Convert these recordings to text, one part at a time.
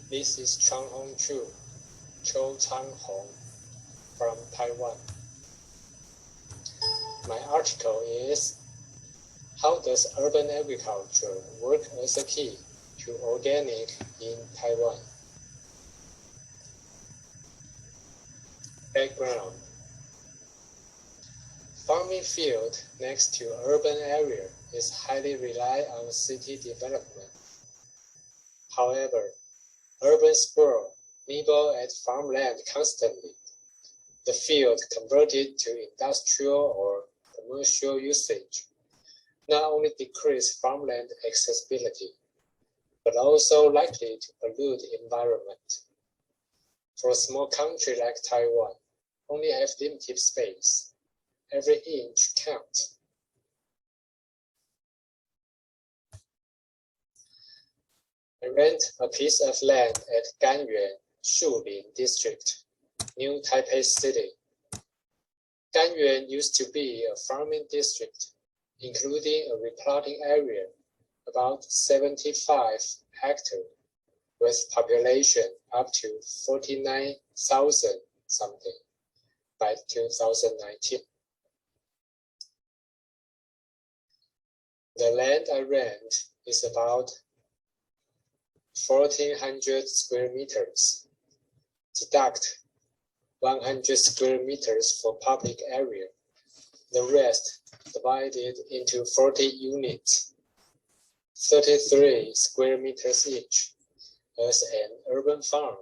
This is Changhong Chu, Cho Changhong from Taiwan. My article is How does urban agriculture work as a key to organic in Taiwan? Background. Farming field next to urban area is highly reliant on city development. However, urban sprawl nibble at farmland constantly. The field converted to industrial or commercial usage not only decrease farmland accessibility, but also likely to pollute the environment. For a small country like Taiwan, only have limited space. Every inch counts. I rent a piece of land at Gangyuan, Shulin District, New Taipei City. Gangyuan used to be a farming district, including a replanting area about 75 hectares, with population up to 49,000 something by 2019. The land I rent is about 1,400 square meters. Deduct 100 square meters for public area. The rest divided into 40 units, 33 square meters each, as an urban farm,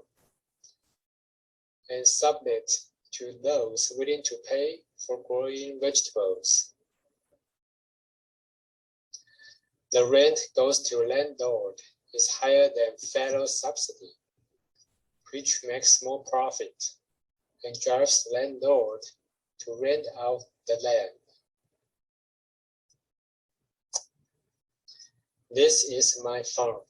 and sublet to those willing to pay for growing vegetables. The rent goes to landlord is higher than federal subsidy, which makes more profit and drives landlord to rent out the land. This is my farm.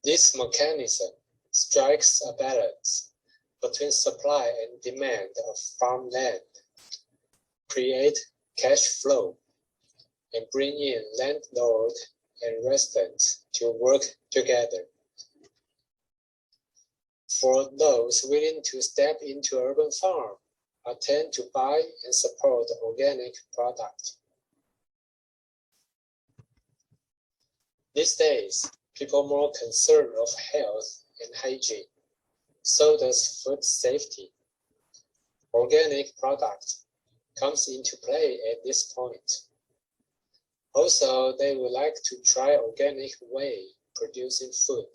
This mechanism strikes a balance between supply and demand of farmland, create cash flow, and bring in landlord and residents to work together. For those willing to step into urban farm, I tend to buy and support organic product. These days, people more concerned of health and hygiene. So does food safety. Organic product comes into play at this point. Also, they would like to try organic way producing food.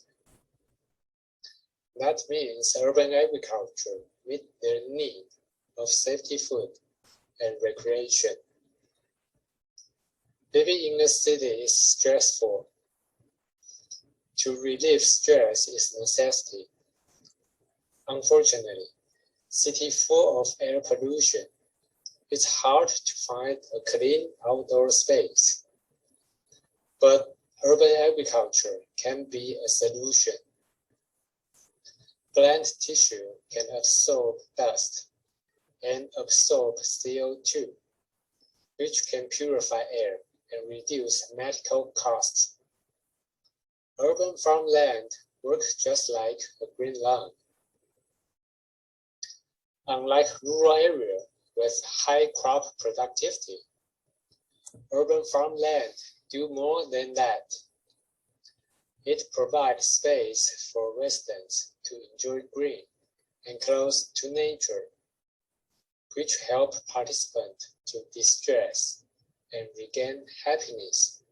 That means urban agriculture meet their need of safety food and recreation. Living in the city is stressful. To relieve stress is necessity. Unfortunately, city full of air pollution, it's hard to find a clean outdoor space. But urban agriculture can be a solution. Plant tissue can absorb dust and absorb CO2, which can purify air and reduce medical costs. Urban farmland works just like a green lawn. Unlike rural area with high crop productivity, urban farmland do more than that. It provides space for residents to enjoy green and close to nature, which help participants to de-stress and regain happiness.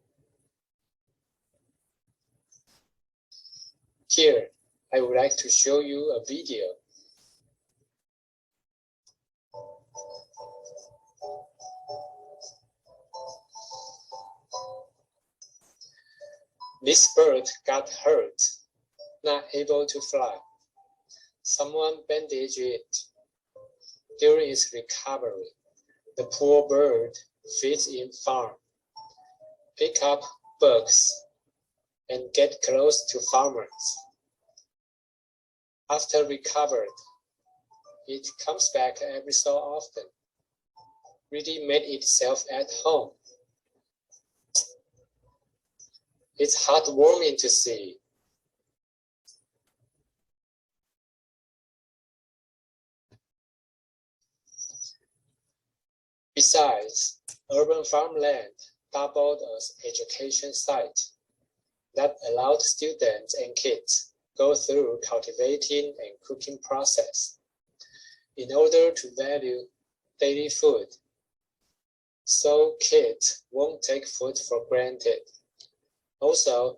Here, I would like to show you a video. This bird got hurt, not able to fly. Someone bandaged it. During its recovery, the poor bird feeds in farm, pick up bugs, and get close to farmers. After recovered, it comes back every so often, really made itself at home. It's heartwarming to see. Besides, urban farmland doubled as education site that allowed students and kids go through cultivating and cooking process in order to value daily food, so kids won't take food for granted. Also,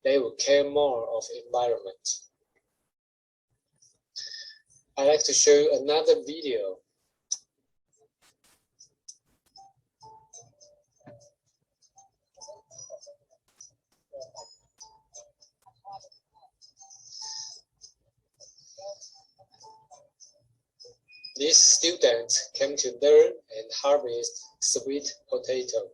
they will care more of environment. I'd like to show you another video. These students came to learn and harvest sweet potato.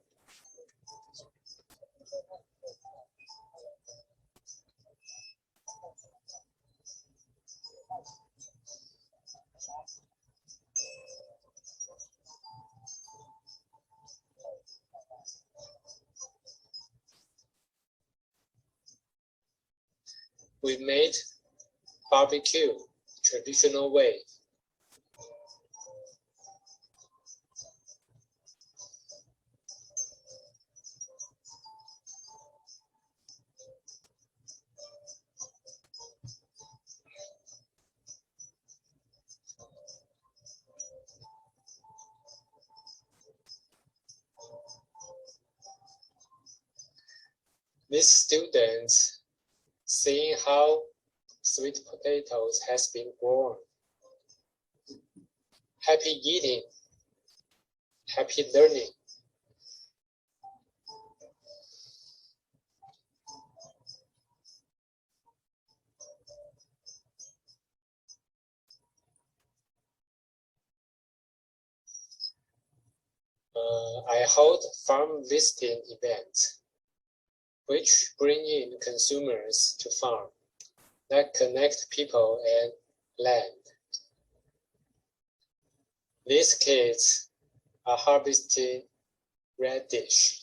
We made barbecue traditional way. These students seeing how sweet potatoes has been grown. Happy eating, happy learning. I hold farm visiting events, which bring in consumers to farm that connect people and land. These kids are harvesting radish.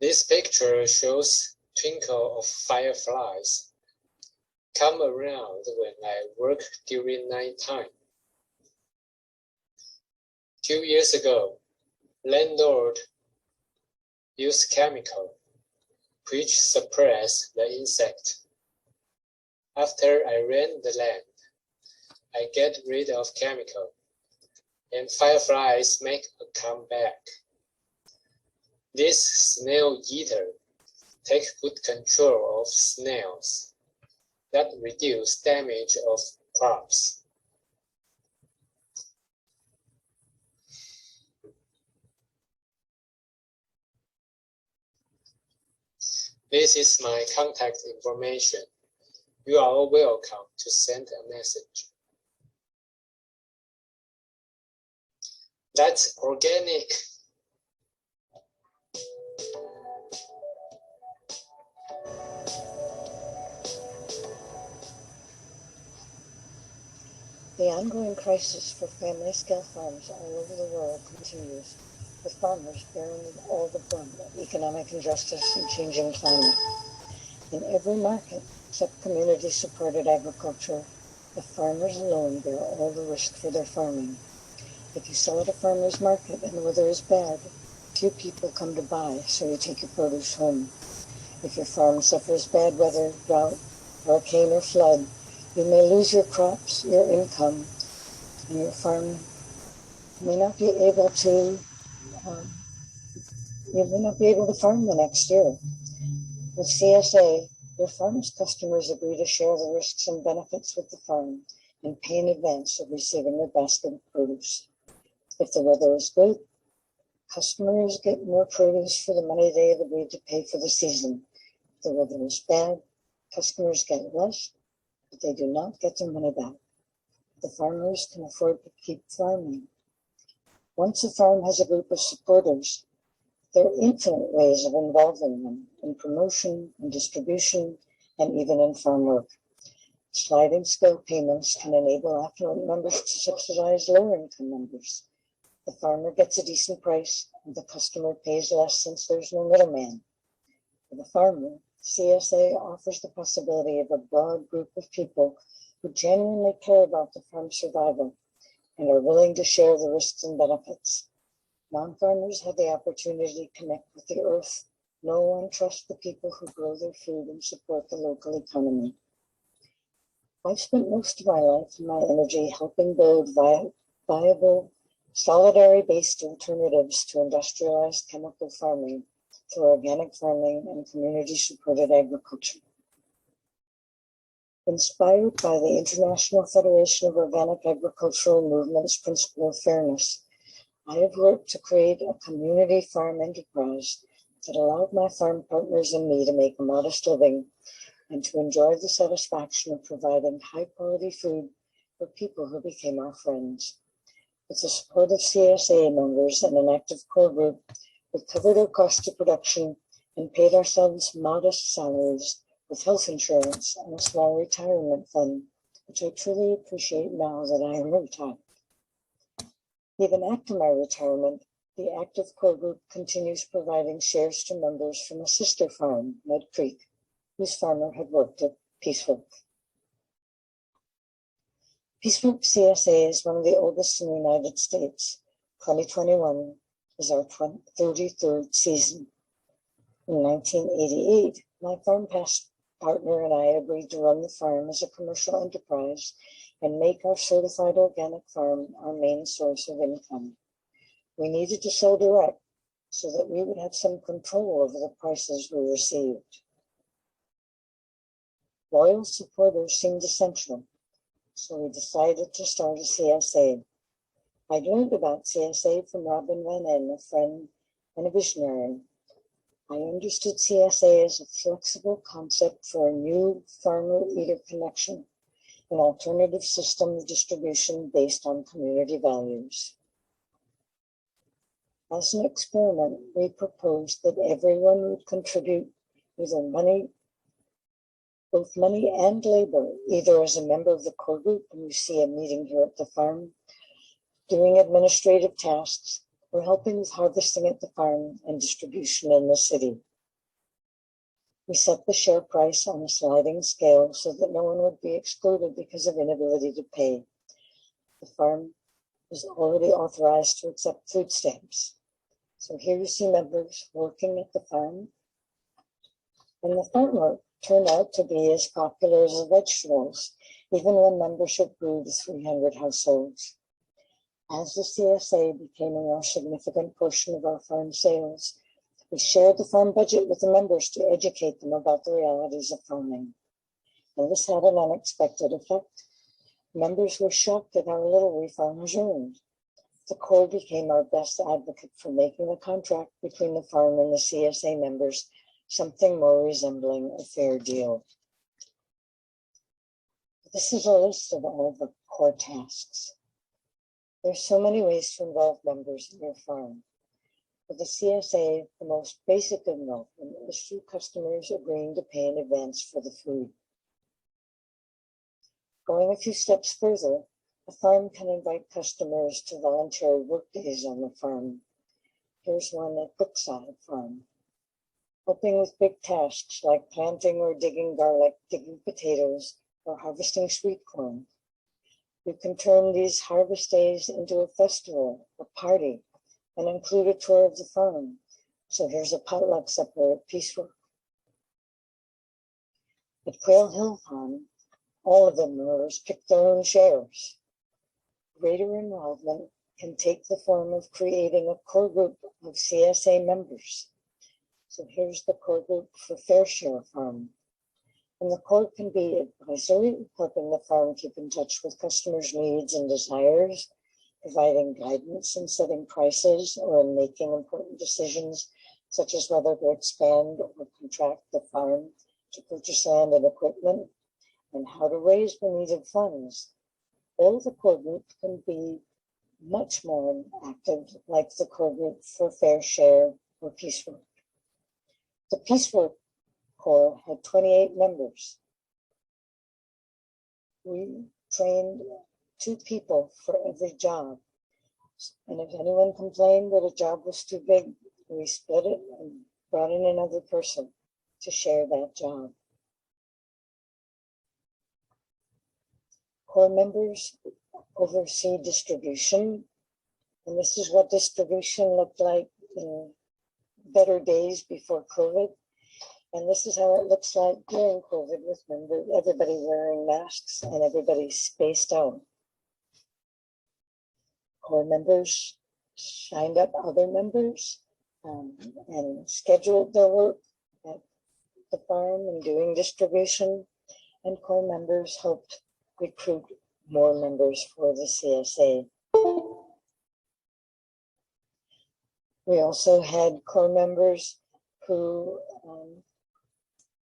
This picture shows twinkle of fireflies come around when I work during night time. 2 years ago, landlord used chemical which suppress the insect. After I ran the land, I get rid of chemical, and fireflies make a comeback. This snail eater take good control of snails that reduce damage of crops. This is my contact information. You are all welcome to send a message. That's organic. The ongoing crisis for family-scale farms all over the world continues, with farmers bearing all the brunt of economic injustice and changing climate. In every market, except community-supported agriculture, the farmers alone bear all the risk for their farming. If you sell at a farmer's market and the weather is bad, few people come to buy, so you take your produce home. If your farm suffers bad weather, drought, hurricane, or flood, you may lose your crops, your income, and your farm may not be able to farm the next year. With CSA, your farm's customers agree to share the risks and benefits with the farm and pay in advance of receiving their basket of produce. If the weather is great, Customers get more produce for the money they have agreed to pay for the season. If the weather is bad, customers get less, but they do not get their money back. The farmers can afford to keep farming. Once a farm has a group of supporters, there are infinite ways of involving them in promotion, in distribution, and even in farm work. Sliding scale payments can enable affluent members to subsidize lower income members. The farmer gets a decent price, and the customer pays less since there's no middleman. For the farmer, CSA offers the possibility of a broad group of people who genuinely care about the farm's survival and are willing to share the risks and benefits. Non-farmers have the opportunity to connect with the earth, know and trust the people who grow their food and support the local economy. I've spent most of my life and my energy helping build viable, solidarity-based alternatives to industrialized chemical farming through organic farming and community-supported agriculture. Inspired by the International Federation of Organic Agricultural Movement's principle of fairness, I have worked to create a community farm enterprise that allowed my farm partners and me to make a modest living and to enjoy the satisfaction of providing high-quality food for people who became our friends. With the support of CSA members and an active core group, we covered our cost of production and paid ourselves modest salaries with health insurance and a small retirement fund, which I truly appreciate now that I am retired. Even after my retirement, the active core group continues providing shares to members from a sister farm, Mud Creek, whose farmer had worked at Peacework. Peacework CSA is one of the oldest in the United States. 2021 is our 33rd season. In 1988, my farm partner and I agreed to run the farm as a commercial enterprise and make our certified organic farm our main source of income. We needed to sell direct so that we would have some control over the prices we received. Loyal supporters seemed essential, so we decided to start a CSA. I learned about CSA from Robin Van En, a friend and a visionary. I understood CSA as a flexible concept for a new farmer-leader connection, an alternative system of distribution based on community values. As an experiment, we proposed that everyone would contribute either both money and labor, either as a member of the core group, and you see a meeting here at the farm, doing administrative tasks, or helping with harvesting at the farm and distribution in the city. We set the share price on a sliding scale so that no one would be excluded because of inability to pay. The farm was already authorized to accept food stamps. So here you see members working at the farm, and the farm work turned out to be as popular as the vegetables, even when membership grew to 300 households. As the CSA became a more significant portion of our farm sales, we shared the farm budget with the members to educate them about the realities of farming. And this had an unexpected effect. Members were shocked at how little we farmers earned. The core became our best advocate for making the contract between the farm and the CSA members something more resembling a fair deal. This is a list of all the core tasks. There's so many ways to involve members in your farm. For the CSA, the most basic involvement is through customers agreeing to pay in advance for the food. Going a few steps further, a farm can invite customers to voluntary work days on the farm. Here's one at Brookside Farm. Helping with big tasks like planting or digging garlic, digging potatoes, or harvesting sweet corn. You can turn these harvest days into a festival, a party, and include a tour of the farm. So here's a potluck supper at Peacework. At Quail Hill Farm, all of the members pick their own shares. Greater involvement can take the form of creating a core group of CSA members. So here's the core group for Fair Share Farm. And the core can be advisory, helping the farm keep in touch with customers' needs and desires, providing guidance in setting prices or in making important decisions, such as whether to expand or contract the farm to purchase land and equipment, and how to raise the needed funds. All the core group can be much more active, like the core group for fair share or piecework. The piecework core had 28 members. We trained 2 people for every job. And if anyone complained that a job was too big, we split it and brought in another person to share that job. Core members oversee distribution, and this is what distribution looked like in better days before COVID. And this is how it looks like during COVID, with everybody wearing masks and everybody spaced out. Core members signed up other members and scheduled their work at the farm and doing distribution, and core members helped recruit more members for the CSA. We also had core members who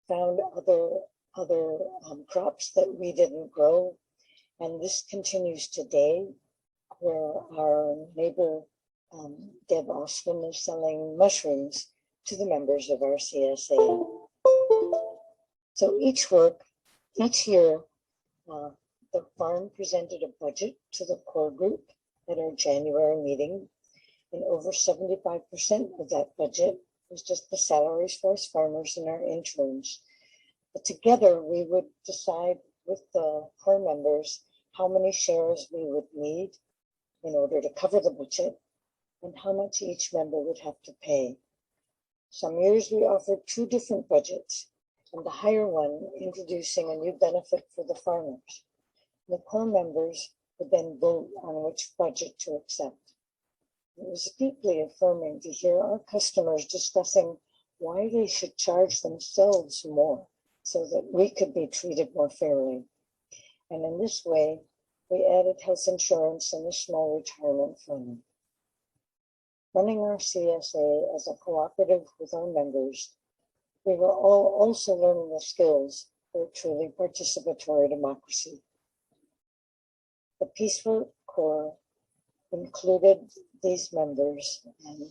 found other crops that we didn't grow, and this continues today, where our neighbor Deb Austin is selling mushrooms to the members of our CSA. So each year, the farm presented a budget to the core group at our January meeting, and over 75% of that budget was just the salaries for us farmers and our interns. But together we would decide with the core members how many shares we would need in order to cover the budget and how much each member would have to pay. Some years we offered 2 different budgets, and the higher one introducing a new benefit for the farmers. The core members would then vote on which budget to accept. It was deeply affirming to hear our customers discussing why they should charge themselves more so that we could be treated more fairly. And in this way, we added health insurance and a small retirement fund. Running our CSA as a cooperative with our members, we were all also learning the skills for a truly participatory democracy. The Peaceful Corps included these members, and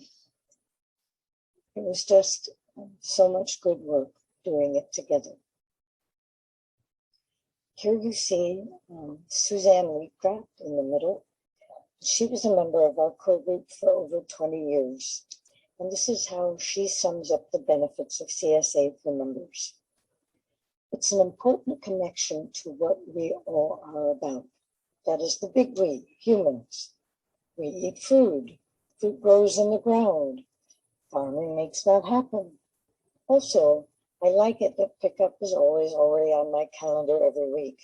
it was just so much good work doing it together. Here you see Suzanne Wheatcraft in the middle. She was a member of our core group for over 20 years, and this is how she sums up the benefits of CSA for members. It's an important connection to what we all are about. That is the big we, humans. We eat food. Food grows in the ground. Farming makes that happen. Also, I like it that pickup is always already on my calendar every week.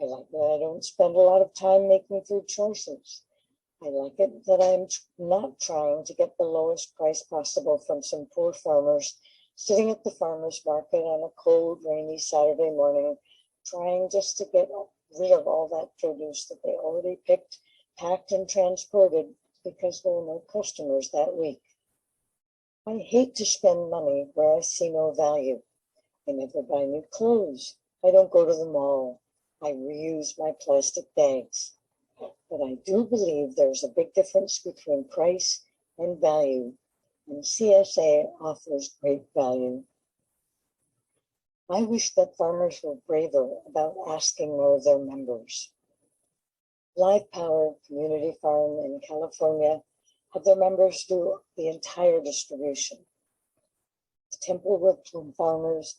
I like that I don't spend a lot of time making food choices. I like it that I'm not trying to get the lowest price possible from some poor farmers sitting at the farmer's market on a cold, rainy Saturday morning, trying just to get rid of all that produce that they already picked, packed, and transported because there were no customers that week. I hate to spend money where I see no value. I never buy new clothes. I don't go to the mall. I reuse my plastic bags. But I do believe there's a big difference between price and value, and CSA offers great value. I wish that farmers were braver about asking more of their members. Live Power Community Farm in California had their members do the entire distribution. The Temple Woodland farmers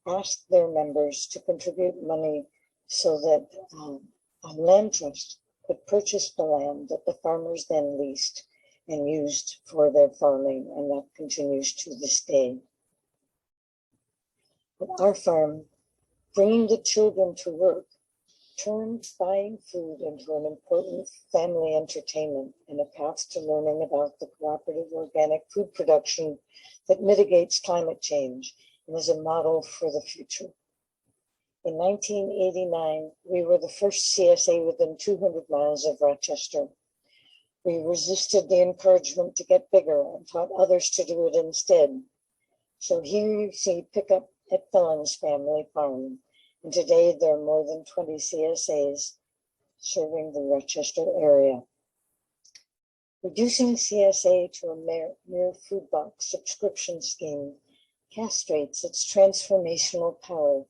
asked their members to contribute money so that a land trust could purchase the land that the farmers then leased and used for their farming, and that continues to this day. At our farm, bringing the children to work turned buying food into an important family entertainment and a path to learning about the cooperative organic food production that mitigates climate change and is a model for the future. In 1989, we were the first CSA within 200 miles of Rochester. We resisted the encouragement to get bigger and taught others to do it instead. So here you see pickup at Felon's family farm, and today there are more than 20 CSAs serving the Rochester area. Reducing CSA to a mere food box subscription scheme castrates its transformational power,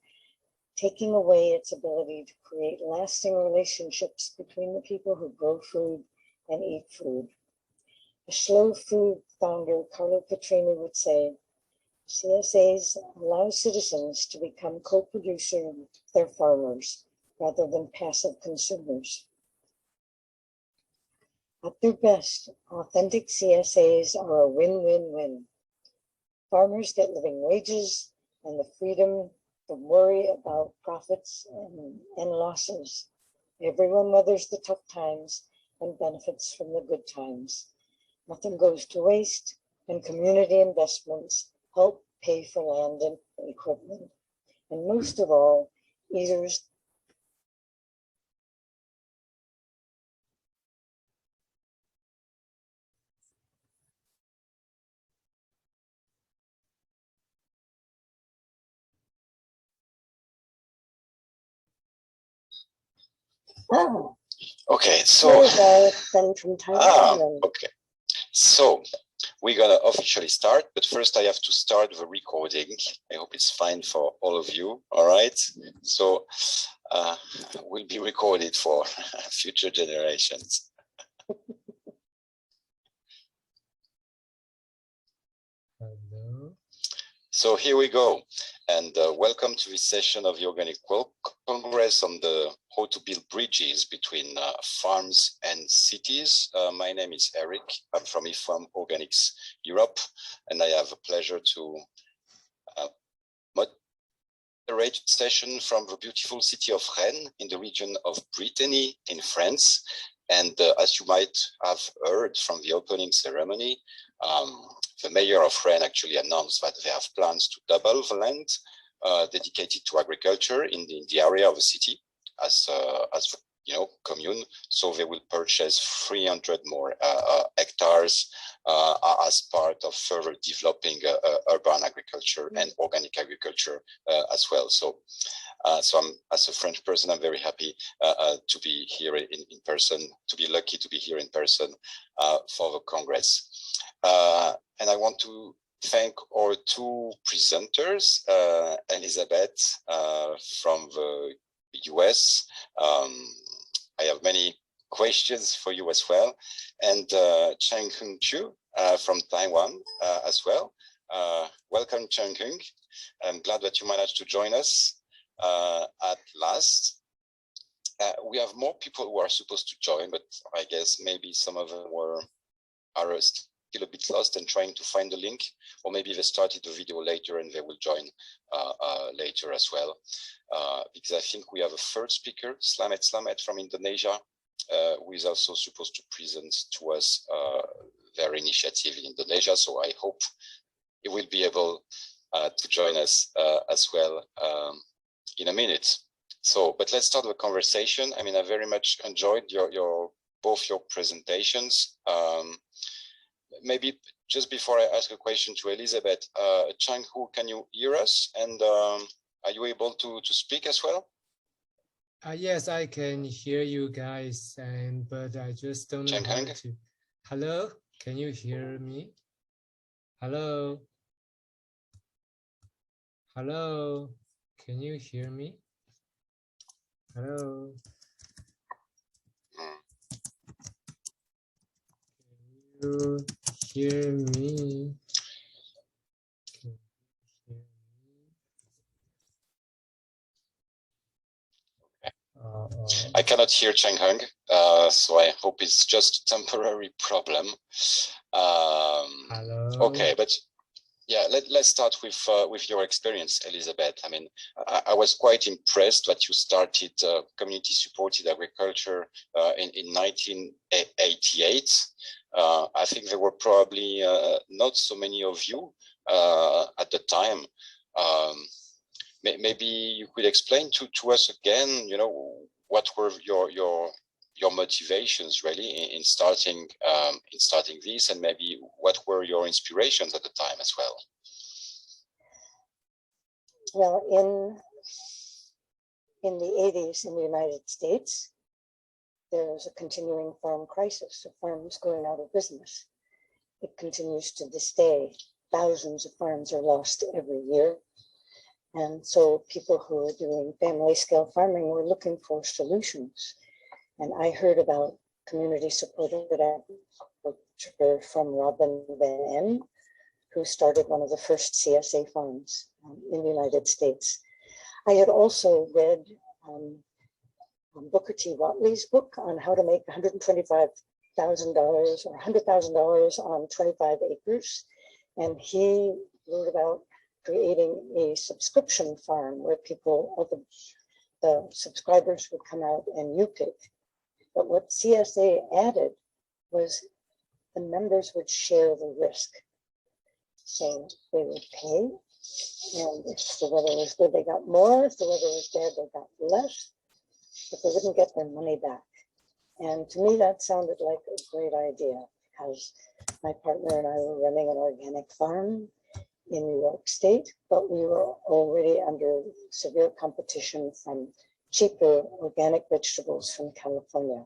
taking away its ability to create lasting relationships between the people who grow food and eat food. A slow food founder, Carlo Petrini, would say, CSAs allow citizens to become co-producers with their farmers rather than passive consumers. At their best, authentic CSAs are a win-win-win. Farmers get living wages and the freedom to worry about profits and losses. Everyone weathers the tough times and benefits from the good times. Nothing goes to waste, and community investments help pay for land and equipment. And most of all, eaters Okay, so from Taiwan. okay, so we're gonna officially start, but first I have to start the recording. I hope it's fine for all of you. All right, so will be recorded for future generations. Hello. So here we go, and welcome to this session of the Organic World Congress on the how to build bridges between farms and cities. My name is Eric. I'm from IFAM Organics Europe, and I have a pleasure to moderate a session from the beautiful city of Rennes in the region of Brittany in France. And as you might have heard from the opening ceremony, the mayor of Rennes actually announced that they have plans to double the land dedicated to agriculture in the area of the city as you know, commune. So they will purchase 300 more hectares as part of further developing urban agriculture and organic agriculture as well. So I'm, as a French person, I'm very happy to be here in person, to be lucky to be here in person for the Congress. And I want to thank our two presenters, Elizabeth from the US. I have many questions for you as well. And Cheng Hung Chu from Taiwan as well. Welcome, Cheng Hung. I'm glad that you managed to join us at last. We have more people who are supposed to join, but I guess maybe some of them are still a bit lost and trying to find the link, or maybe they started the video later and they will join later as well. Because I think we have a third speaker, Slamet from Indonesia, who is also supposed to present to us their initiative in Indonesia. So I hope he will be able to join us as well in a minute. So, but let's start the conversation. I mean, I very much enjoyed both your presentations. Maybe just before I ask a question to Elizabeth, Chang Hu, can you hear us? And are you able to speak as well? Yes, I can hear you guys, but I just don't know how to. Hello, can you hear me? Hello? Hello, can you hear me? Hello? Can you hear me? I cannot hear Cheng Hung, so I hope it's just a temporary problem. Hello. Okay, but yeah, let's start with your experience, Elizabeth. I mean, I was quite impressed that you started community-supported agriculture in 1988. I think there were probably not so many of you at the time. Maybe you could explain to us again, you know, what were your your motivations really in starting this, and maybe what were your inspirations at the time as well? Well, in the 80s in the United States, there was a continuing farm crisis, of farms going out of business. It continues to this day. Thousands of farms are lost every year. And so people who are doing family scale farming were looking for solutions. And I heard about community supported agriculture from Robin Van En, who started one of the first CSA farms in the United States. I had also read Booker T. Watley's book on how to make $125,000 or $100,000 on 25 acres. And he wrote about creating a subscription farm where people, all the subscribers would come out and you pick. But what CSA added was the members would share the risk. So they would pay, and if the weather was good, they got more. If the weather was bad, they got less, but they wouldn't get their money back. And to me, that sounded like a great idea, because my partner and I were running an organic farm in New York State, but we were already under severe competition from cheaper organic vegetables from California.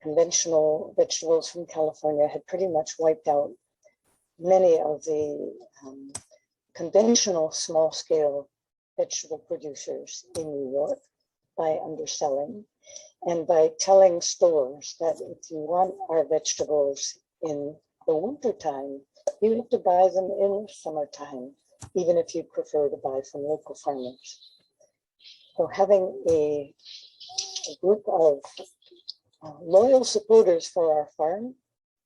Conventional vegetables from California had pretty much wiped out many of the conventional small-scale vegetable producers in New York by underselling and by telling stores that if you want our vegetables in the wintertime, you have to buy them in the summertime, even if you prefer to buy from local farmers. So having a group of loyal supporters for our farm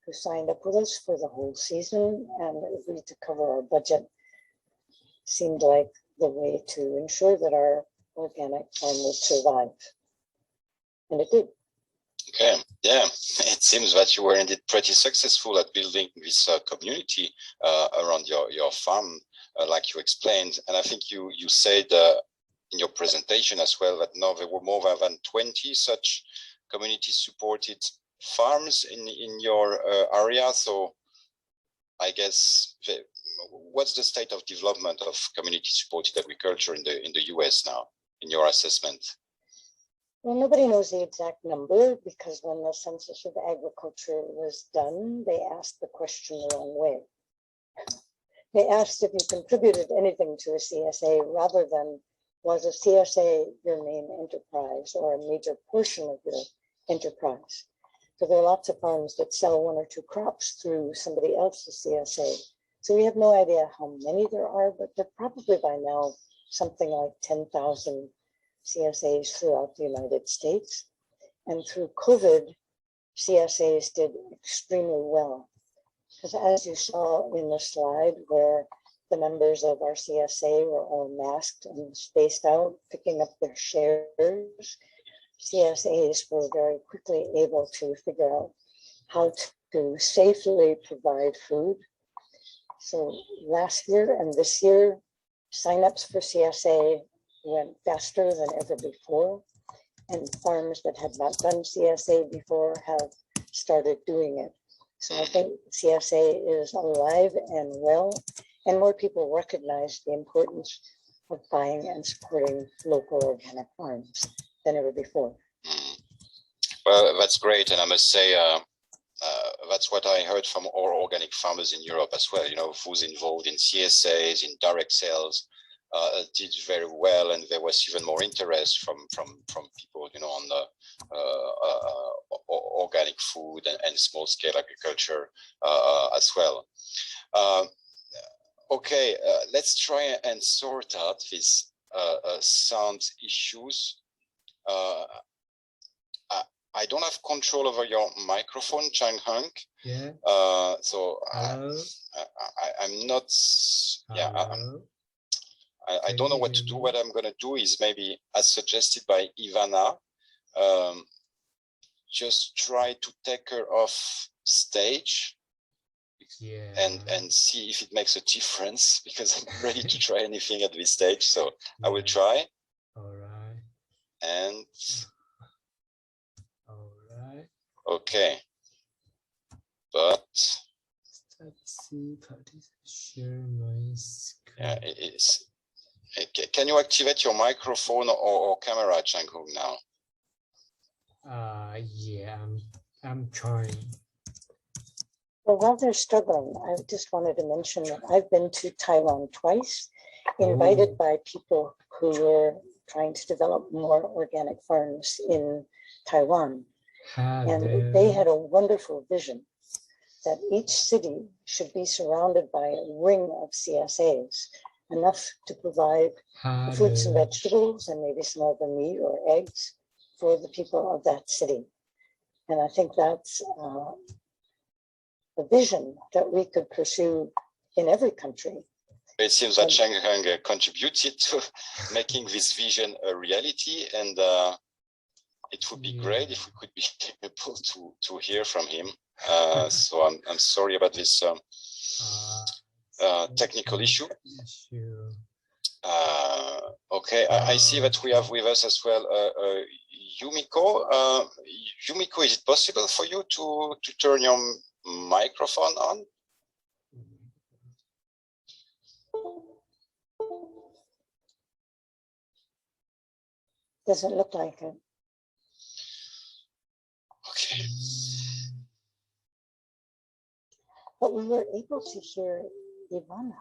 who signed up with us for the whole season and agreed to cover our budget seemed like the way to ensure that our organic farm would survive. And it did. Okay, yeah, it seems that you were indeed pretty successful at building this community around your farm, like you explained. And I think you said in your presentation as well that now there were more than 20 such community-supported farms in your area. So I guess what's the state of development of community-supported agriculture in the US now, in your assessment? Well, nobody knows the exact number, because when the Census of Agriculture was done, they asked the question the wrong way. They asked if you contributed anything to a CSA rather than was a CSA your main enterprise or a major portion of your enterprise. So there are lots of farms that sell one or two crops through somebody else's CSA. So we have no idea how many there are, but there are probably by now something like 10,000 CSAs throughout the United States. And through COVID, CSAs did extremely well. Because as you saw in the slide where the members of our CSA were all masked and spaced out, picking up their shares, CSAs were very quickly able to figure out how to safely provide food. So last year and this year, signups for CSA went faster than ever before, and farms that had not done CSA before have started doing it. So I think CSA is alive and well, and more people recognize the importance of buying and supporting local organic farms than ever before. Well, that's great, and I must say that's what I heard from all organic farmers in Europe as well. You know, who's involved in CSAs, in direct sales, did very well, and there was even more interest from people, you know, on the organic food and small scale agriculture as well. Okay, let's try and sort out these sound issues. I don't have control over your microphone, Chang Hung. Yeah. So I'm not. Yeah. I don't know what to do. What I'm going to do is maybe, as suggested by Ivana, just try to take her off stage, and see if it makes a difference, because I'm ready to try anything at this stage. So I will try. All right. And Okay. But let's see, share my screen. yeah, it's. Can you activate your microphone or camera, Chang-Hung, now? Yeah, I'm trying. Well, while they're struggling, I just wanted to mention that I've been to Taiwan twice, invited by people who were trying to develop more organic farms in Taiwan. And they had a wonderful vision that each city should be surrounded by a ring of CSAs, enough to provide the fruits and vegetables and maybe some of the meat or eggs for the people of that city. And I think that's a vision that we could pursue in every country. It seems that Chang-Hung contributed to making this vision a reality, and it would be great if we could be able to hear from him. So I'm sorry about this technical issue. Okay, I see that we have with us as well Yumiko. Yumiko, is it possible for you to turn your microphone on? Doesn't look like it. Okay. But we were able to hear Ivana.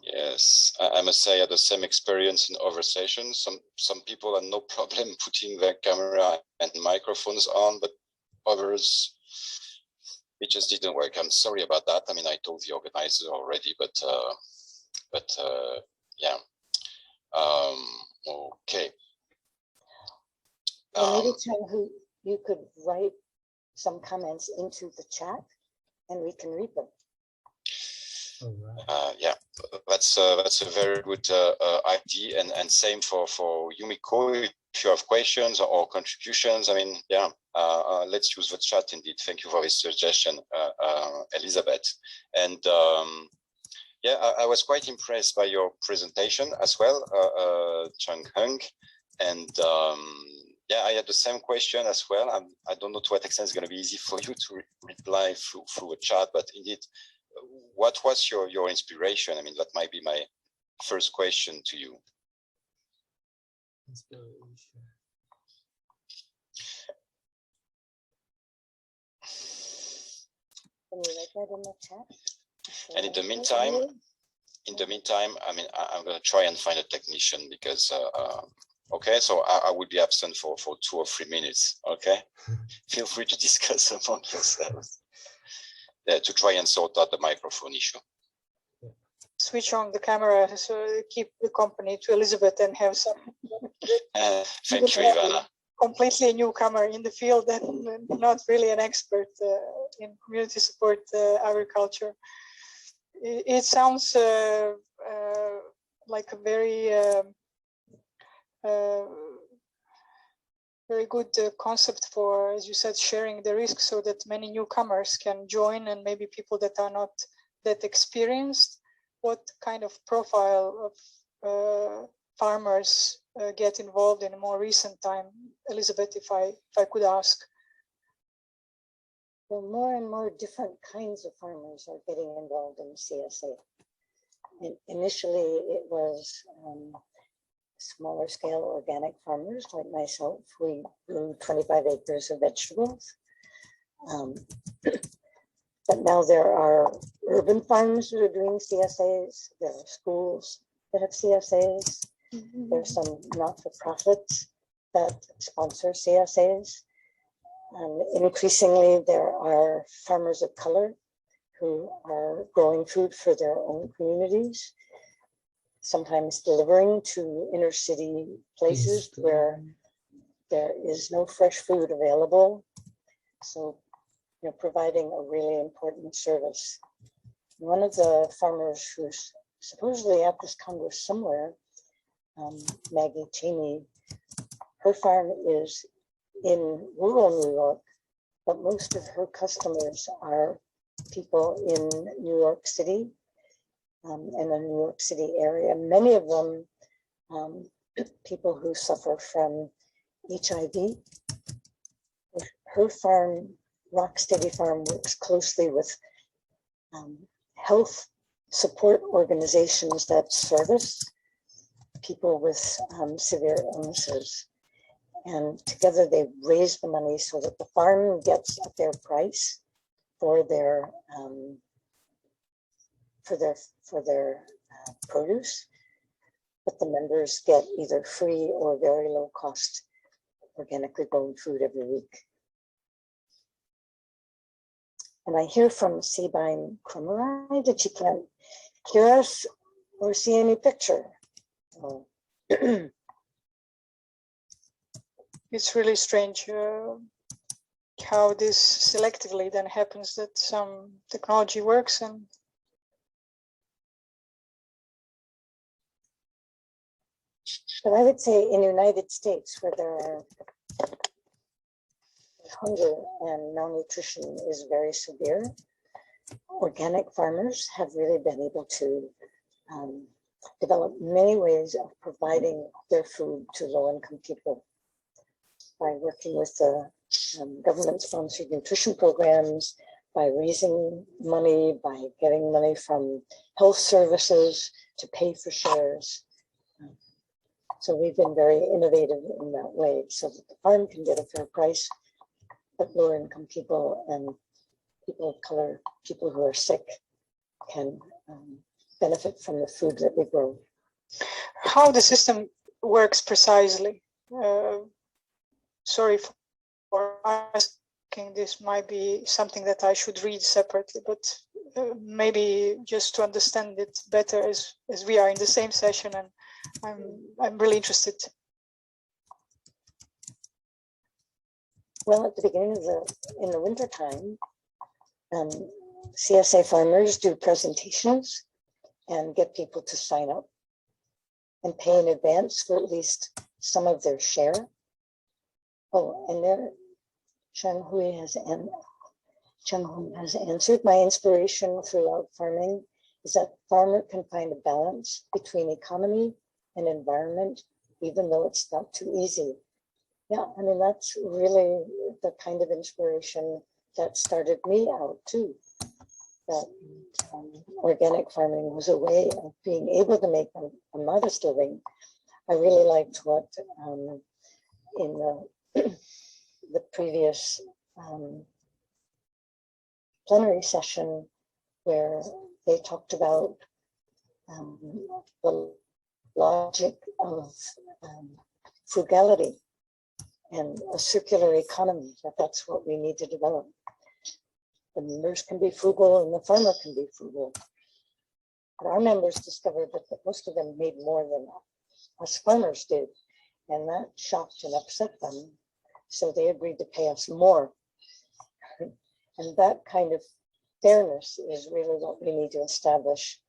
Yes, I must say I had the same experience in other sessions. Some people had no problem putting their camera and microphones on, but others, it just didn't work. I'm sorry about that. I mean, I told the organizer already, but yeah. Okay. Well, maybe Chang-Hung, you could write some comments into the chat, and we can read them. Yeah, that's a very good idea, and same for Yumiko. If you have questions or contributions, I mean, yeah, let's use the chat indeed. Thank you for this suggestion, Elizabeth. And yeah, I was quite impressed by your presentation as well, Chang-Hung. And yeah, I had the same question as well. I don't know to what extent it's going to be easy for you to reply through a chat, but indeed, what was your inspiration? I mean, that might be my first question to you. Can you write that in the chat? And in the meantime, I mean, I'm going to try and find a technician because, okay, so I will be absent for 2 or 3 minutes. Okay, feel free to discuss among yourselves. To try and sort out the microphone issue. Switch on the camera, so keep the company to Elizabeth and have some. Thank you, Ivana. Completely newcomer in the field and not really an expert in community support agriculture. It sounds like a very good concept for, as you said, sharing the risk so that many newcomers can join, and maybe people that are not that experienced. What kind of profile of farmers get involved in a more recent time? Elizabeth, if I could ask. Well, more and more different kinds of farmers are getting involved in CSA. And initially, it was smaller scale organic farmers like myself. We grew 25 acres of vegetables. But now there are urban farms that are doing CSAs. There are schools that have CSAs. Mm-hmm. There's some not-for-profits that sponsor CSAs. Increasingly, there are farmers of color who are growing food for their own communities, sometimes delivering to inner city places where there is no fresh food available. So, you know, providing a really important service. One of the farmers who's supposedly at this Congress somewhere, Maggie Cheney, her farm is in rural New York, but most of her customers are people in New York City and the New York City area. Many of them people who suffer from HIV, her farm, Rocksteady Farm, works closely with health support organizations that service people with severe illnesses. And together they raise the money so that the farm gets a fair price for their produce, but the members get either free or very low cost organically grown food every week. And I hear from Sabine Krummerai that she can't hear us or see any picture. Oh. It's really strange how this selectively then happens, that some technology works and but I would say in the United States, where there are hunger and malnutrition is very severe, organic farmers have really been able to develop many ways of providing their food to low-income people by working with the government-sponsored nutrition programs, by raising money, by getting money from health services to pay for shares. So we've been very innovative in that way so that the farm can get a fair price, but lower income people and people of color, people who are sick, can benefit from the food that we grow. How the system works precisely. Sorry for asking, this might be something that I should read separately, but maybe just to understand it better as we are in the same session, and I'm really interested. Well, at the beginning of in the wintertime, CSA farmers do presentations and get people to sign up and pay in advance for at least some of their share. Oh, and there, Cheng Hui has answered. My inspiration throughout farming is that farmer can find a balance between economy and environment, even though it's not too easy. Yeah, I mean, that's really the kind of inspiration that started me out too. That organic farming was a way of being able to make a modest living. I really liked what in the previous plenary session where they talked about the logic of frugality and a circular economy, that's what we need to develop. The members can be frugal and the farmer can be frugal. But our members discovered that most of them made more than us farmers did, and that shocked and upset them. So they agreed to pay us more. And that kind of fairness is really what we need to establish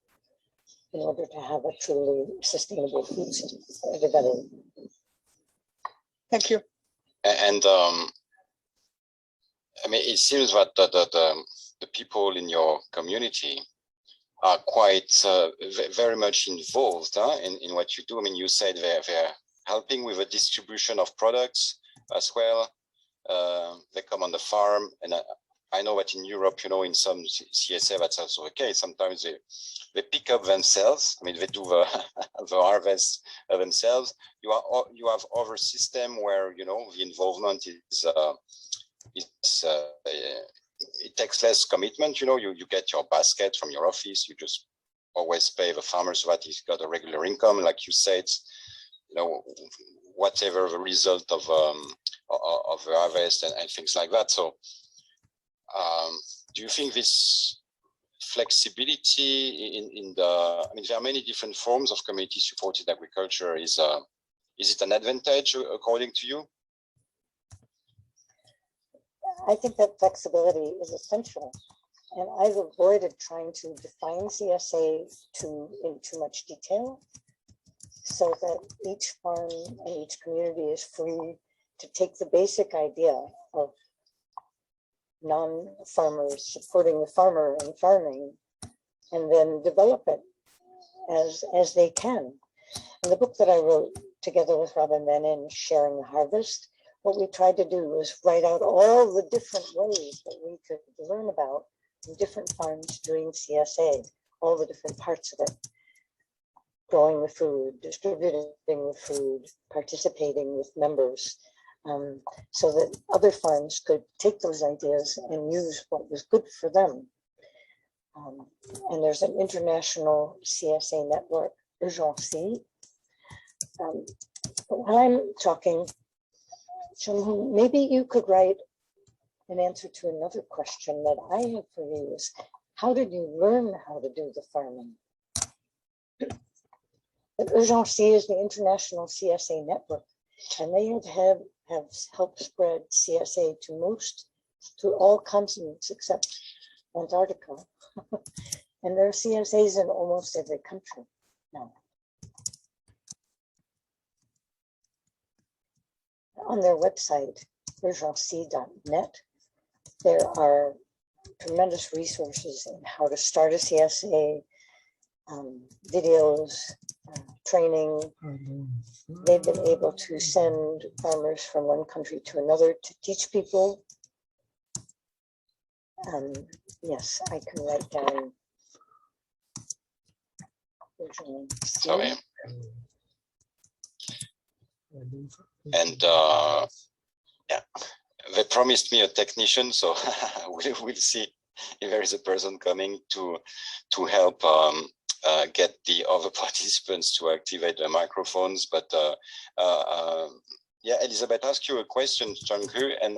in order to have a truly sustainable food system for everybody. Thank you. And I mean, it seems that the people in your community are quite very much involved in what you do. I mean, you said they're helping with the distribution of products as well. They come on the farm, and I know that in Europe, you know, in some CSA, that's also the case. Sometimes they pick up themselves. I mean, they do the harvest themselves. You have other system where, you know, the involvement is it takes less commitment. You know, you get your basket from your office. You just always pay the farmer so that he's got a regular income, like you said. You know, whatever the result of the harvest and things like that. So, do you think this flexibility in the? I mean, there are many different forms of community-supported agriculture. Is it an advantage according to you? I think that flexibility is essential, and I've avoided trying to define CSA in too much detail, so that each farm and each community is free to take the basic idea of non-farmers supporting the farmer in farming and then develop it as they can. And the book that I wrote together with Robin Menon, Sharing the Harvest, what we tried to do was write out all the different ways that we could learn about from different farms doing CSA, all the different parts of it. Growing the food, distributing the food, participating with members, so that other farms could take those ideas and use what was good for them. And there's an international CSA network, Urgency. But while I'm talking, Chun-Hoon, maybe you could write an answer to another question that I have for you is, how did you learn how to do the farming? But Urgency is the international CSA network, and they have helped spread CSA to all continents except Antarctica. And there are CSAs in almost every country now. On their website, urgency.net, there are tremendous resources in how to start a CSA, videos, training. They've been able to send farmers from one country to another to teach people. Yes, I can write down. Sorry. And yeah, they promised me a technician, so we'll see if there is a person coming to help get the other participants to activate their microphones. But yeah, Elizabeth, ask you a question, Chang-Hu, and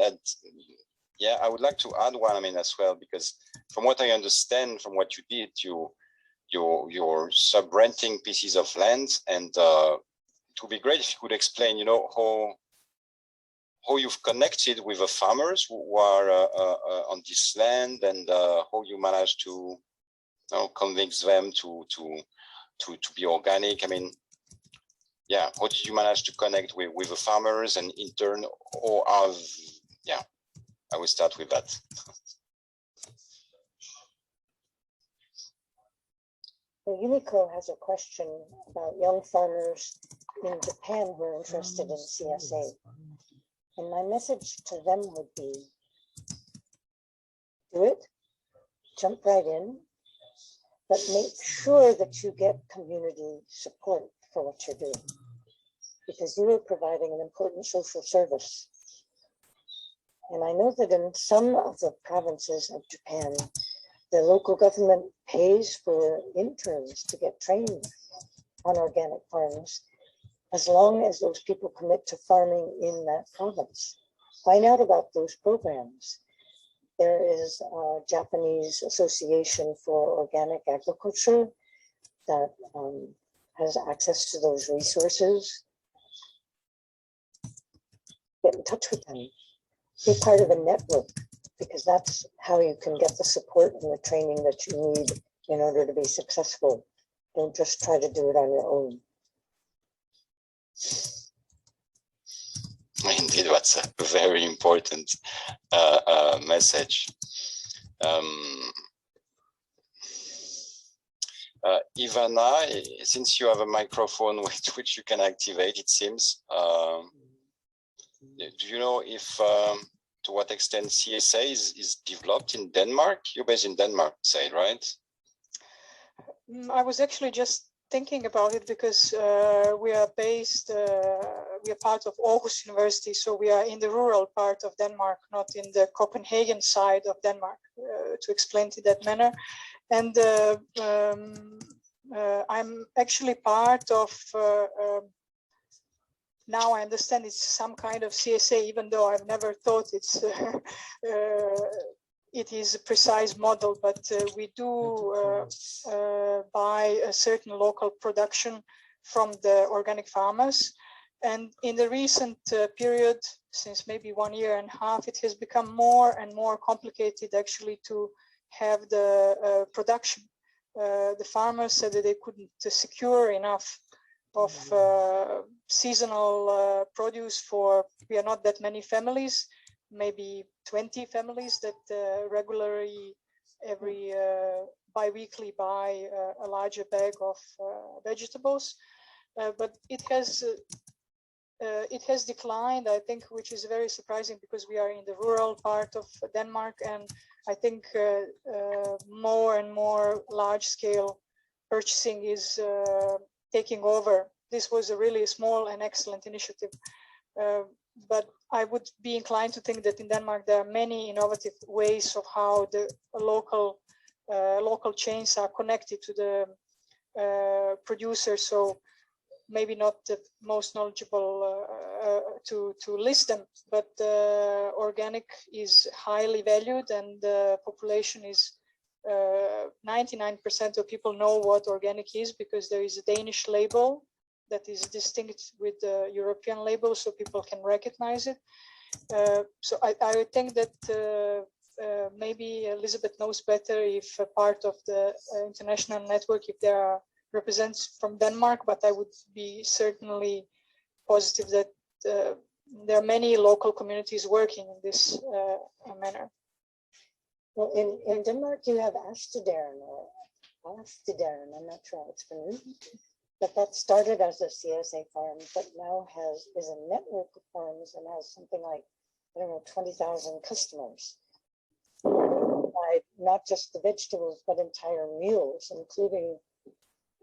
yeah, I would like to add one, as well, because from what I understand, from what you did, you're sub-renting pieces of land, and it would be great if you could explain, how you've connected with the farmers who are on this land, and how you managed to convince them to be organic. Yeah, how did you manage to connect with the farmers, and in turn, yeah, I will start with that. Well, Yumiko has a question about young farmers in Japan who are interested in CSA. And my message to them would be, do it, jump right in, but make sure that you get community support for what you're doing, because you are providing an important social service. And I know that in some of the provinces of Japan, the local government pays for interns to get trained on organic farms, as long as those people commit to farming in that province. Find out about those programs. There is a Japanese Association for Organic Agriculture that has access to those resources. Get in touch with them. Be part of a network, because that's how you can get the support and the training that you need in order to be successful. Don't just try to do it on your own. Indeed, that's a very important message. Ivana, since you have a microphone with which you can activate, it seems, do you know if to what extent CSA is developed in Denmark? You're based in Denmark, say, right? I was actually just thinking about it, because we are part of Aarhus University, so we are in the rural part of Denmark, not in the Copenhagen side of Denmark, to explain it that manner. And I'm actually part of, now I understand it's some kind of CSA, even though I've never thought it is a precise model, but we do buy a certain local production from the organic farmers. And in the recent period, since maybe 1.5 years, it has become more and more complicated actually to have the production. The farmers said that they couldn't secure enough of seasonal produce we are not that many families, maybe 20 families that regularly every bi-weekly buy a larger bag of vegetables. But it has it has declined, I think, which is very surprising because we are in the rural part of Denmark, and I think more and more large-scale purchasing is taking over. This was a really small and excellent initiative, but I would be inclined to think that in Denmark there are many innovative ways of how the local chains are connected to the producers. So maybe not the most knowledgeable to list them, but organic is highly valued, and the population is 99% of people know what organic is because there is a Danish label that is distinct with the European label, so people can recognize it. So I think that maybe Elizabeth knows better if a part of the international network, if there are representatives from Denmark, but I would be certainly positive that there are many local communities working in this manner. Well, in Denmark, you have Astederen, I'm not sure how it's pronounced, but that started as a CSA farm, but now is a network of farms and has something like, I don't know, 20,000 customers. By not just the vegetables, but entire meals, including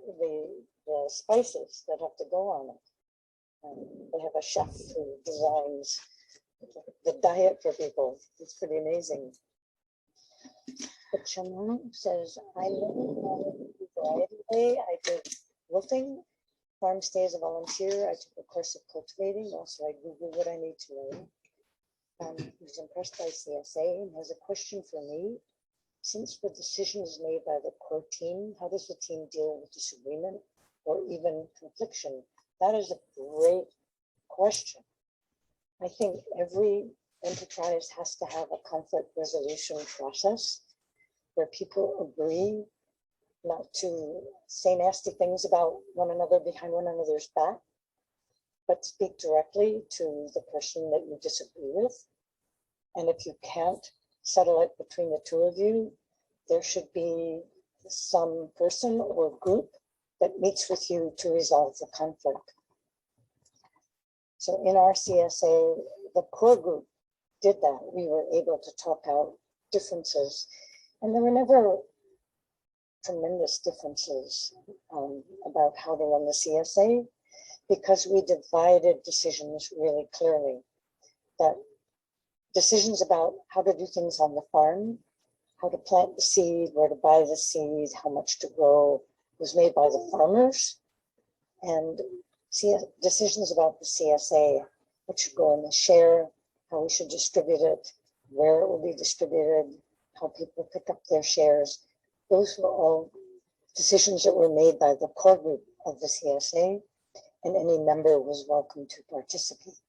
the spices that have to go on it. They have a chef who designs the diet for people. It's pretty amazing. But Chaman says, I learned the variety way. I did roofing, farm stay as a volunteer. I took a course of cultivating. Also, I Googled what I need to learn. He was impressed by CSA and has a question for me. Since the decision is made by the core team, how does the team deal with disagreement or even confliction? That is a great question. I think every enterprise has to have a conflict resolution process where people agree not to say nasty things about one another behind one another's back, but speak directly to the person that you disagree with. And if you can't settle it between the two of you, there should be some person or group that meets with you to resolve the conflict. So in our CSA, the core group did that. We were able to talk out differences, and there were never tremendous differences about how to run the CSA, because we divided decisions really clearly. That decisions about how to do things on the farm, how to plant the seed, where to buy the seed, how much to grow, was made by the farmers. And decisions about the CSA, what should go in the share, how we should distribute it, where it will be distributed, how people pick up their shares. Those were all decisions that were made by the core group of the CSA, and any member was welcome to participate.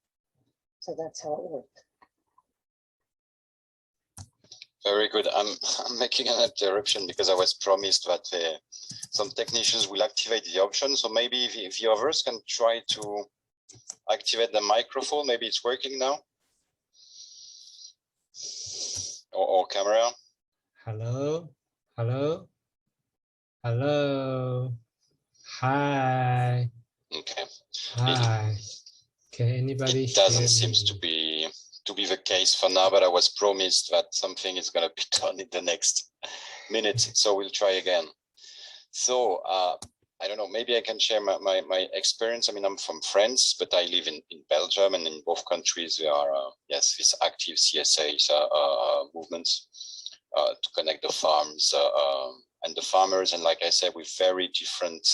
So that's how it worked. Very good. I'm making an interruption because I was promised that some technicians will activate the option. So maybe if the others can try to activate the microphone, maybe it's working now. Or camera. Hello, hello, hello. Hi. Okay. Hi. Can anybody It doesn't hear seem me? to be the case for now, but I was promised that something is going to be done in the next minute, so we'll try again. So I don't know, maybe I can share my experience. I mean, I'm from France, but I live in Belgium, and in both countries there are yes, this active CSA movements to connect the farms and the farmers, and like I said, with very different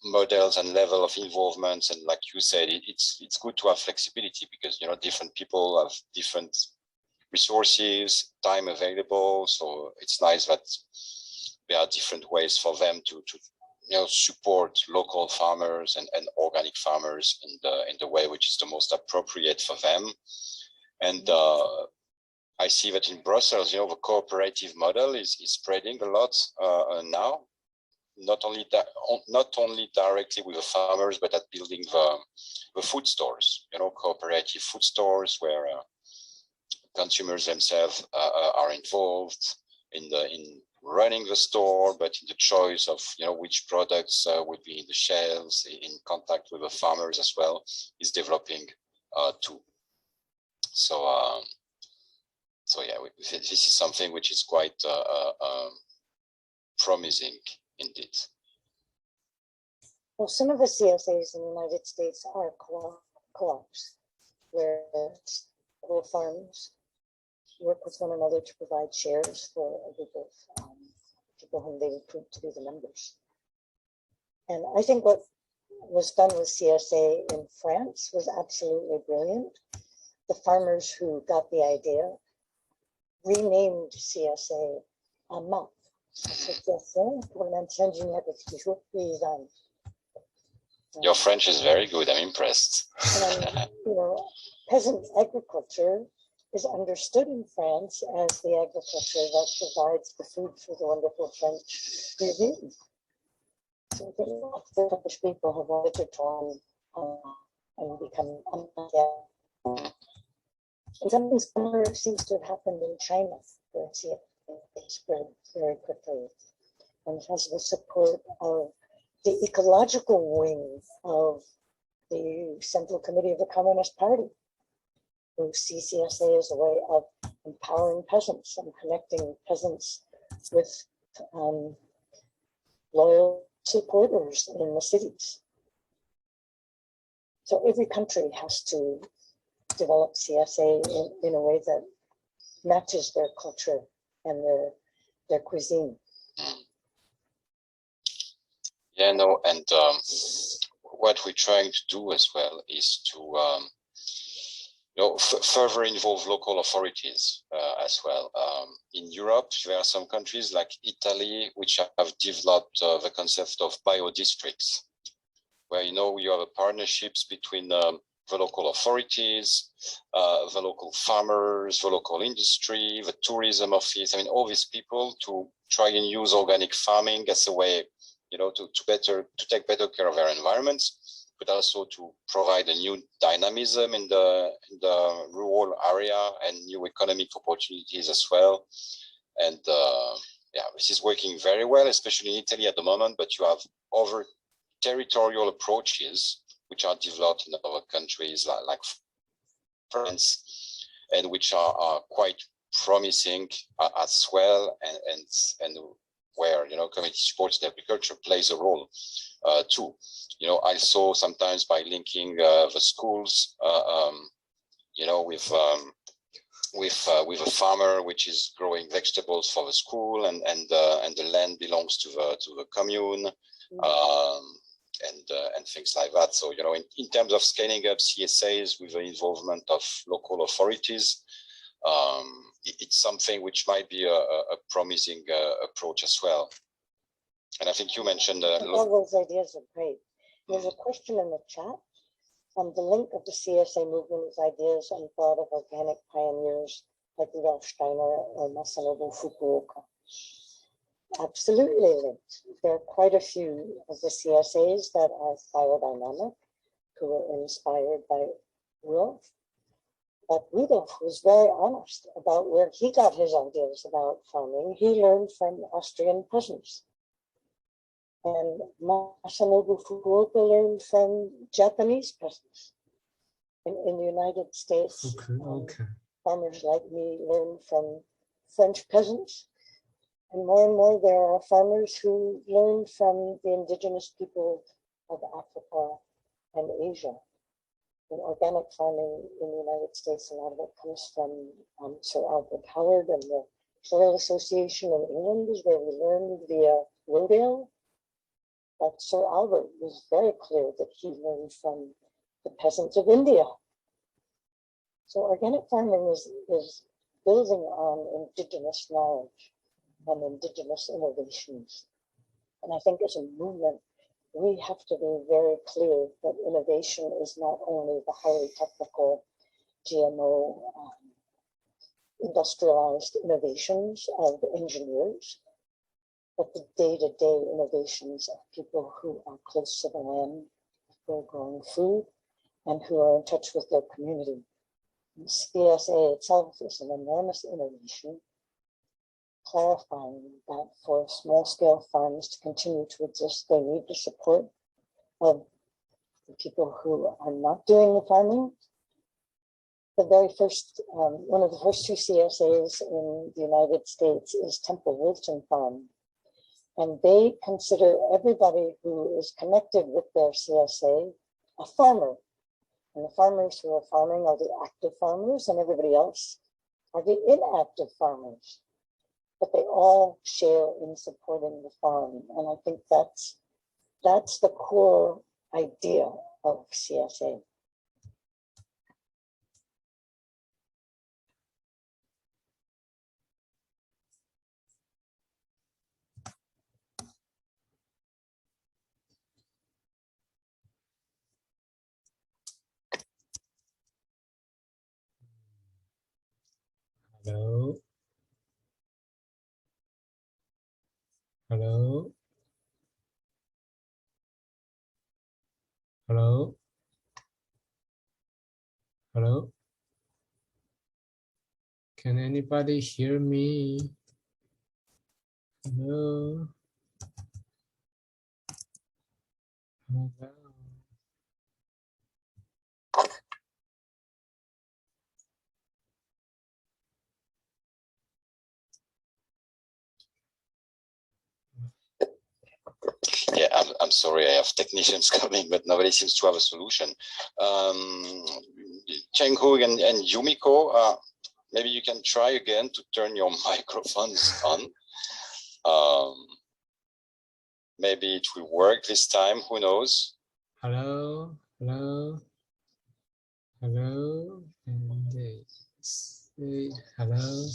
models and level of involvement. And like you said, it's good to have flexibility, because different people have different resources, time available. So it's nice that there are different ways for them to support local farmers and organic farmers in the way which is the most appropriate for them. And I see that in Brussels, the cooperative model is spreading a lot now. Not only directly with the farmers, but at building the food stores, cooperative food stores where consumers themselves are involved in running the store, but in the choice of, you know, which products would be in the shelves, in contact with the farmers as well, is developing too. So, so yeah, this is something which is quite promising indeed. Well, some of the CSAs in the United States are co-ops, where several farms work with one another to provide shares for a group of people whom they recruit to be the members. And I think what was done with CSA in France was absolutely brilliant. The farmers who got the idea renamed CSA AMAP, Association pour le maintien d'une agriculture paysanne. Your French is very good. I'm impressed. And, you know, peasant agriculture is understood in France as the agriculture that provides the food for the wonderful French cuisine. So I think the French people have wanted to turn and become and something similar seems to have happened in China, where it spread very quickly and has the support of the ecological wing of the Central Committee of the Communist Party, who see CSA as a way of empowering peasants and connecting peasants with loyal supporters in the cities. So every country has to develop CSA in a way that matches their culture and their cuisine. Yeah, no, and what we're trying to do as well is to you know, further involve local authorities as well. In Europe, there are some countries like Italy which have developed the concept of biodistricts, where, you know, you have partnerships between the local authorities, the local farmers, the local industry, the tourism office. I mean, all these people to try and use organic farming as a way, you know, to take better care of their environments, but also to provide a new dynamism in the rural area and new economic opportunities as well. And yeah, this is working very well, especially in Italy at the moment. But you have other territorial approaches which are developed in other countries like France, and which are quite promising as well, and where, you know, community supports in agriculture plays a role too. You know, I saw sometimes by linking the schools, you know, with a farmer which is growing vegetables for the school, and the land belongs to the commune. And things like that. So, you know, in terms of scaling up CSAs with the involvement of local authorities, it's something which might be a promising approach as well. And I think you mentioned all those ideas are great. There's a question in the chat. The link of the CSA movement is ideas and thought of organic pioneers like Rudolf Steiner or Masanobu Fukuoka. Absolutely linked. There are quite a few of the CSAs that are biodynamic, who were inspired by Rudolf. But Rudolf was very honest about where he got his ideas about farming. He learned from Austrian peasants. And Masanobu Fukuoka learned from Japanese peasants. And in the United States, farmers like me learned from French peasants. And more there are farmers who learn from the indigenous people of Africa and Asia. In organic farming in the United States, a lot of it comes from Sir Albert Howard and the Soil Association in England is where we learned via Rodale. But Sir Albert was very clear that he learned from the peasants of India. So organic farming is building on indigenous knowledge and indigenous innovations. And I think as a movement, we have to be very clear that innovation is not only the highly technical GMO industrialized innovations of engineers, but the day-to-day innovations of people who are close to the land, who are growing food, and who are in touch with their community. And CSA itself is an enormous innovation, clarifying that for small-scale farms to continue to exist, they need the support of the people who are not doing the farming. The very first, one of the first two CSAs in the United States is Temple Wilton Farm. And they consider everybody who is connected with their CSA a farmer. And the farmers who are farming are the active farmers, and everybody else are the inactive farmers. But they all share in supporting the farm. And I think that's the core idea of CSA. Hello. Hello. Hello. Hello. Can anybody hear me? Hello. Hello. Yeah, I'm sorry, I have technicians coming, but nobody seems to have a solution. Cheng-Hu and Yumiko, maybe you can try again to turn your microphones on. Maybe it will work this time, who knows? Hello, hello, hello, and say hello.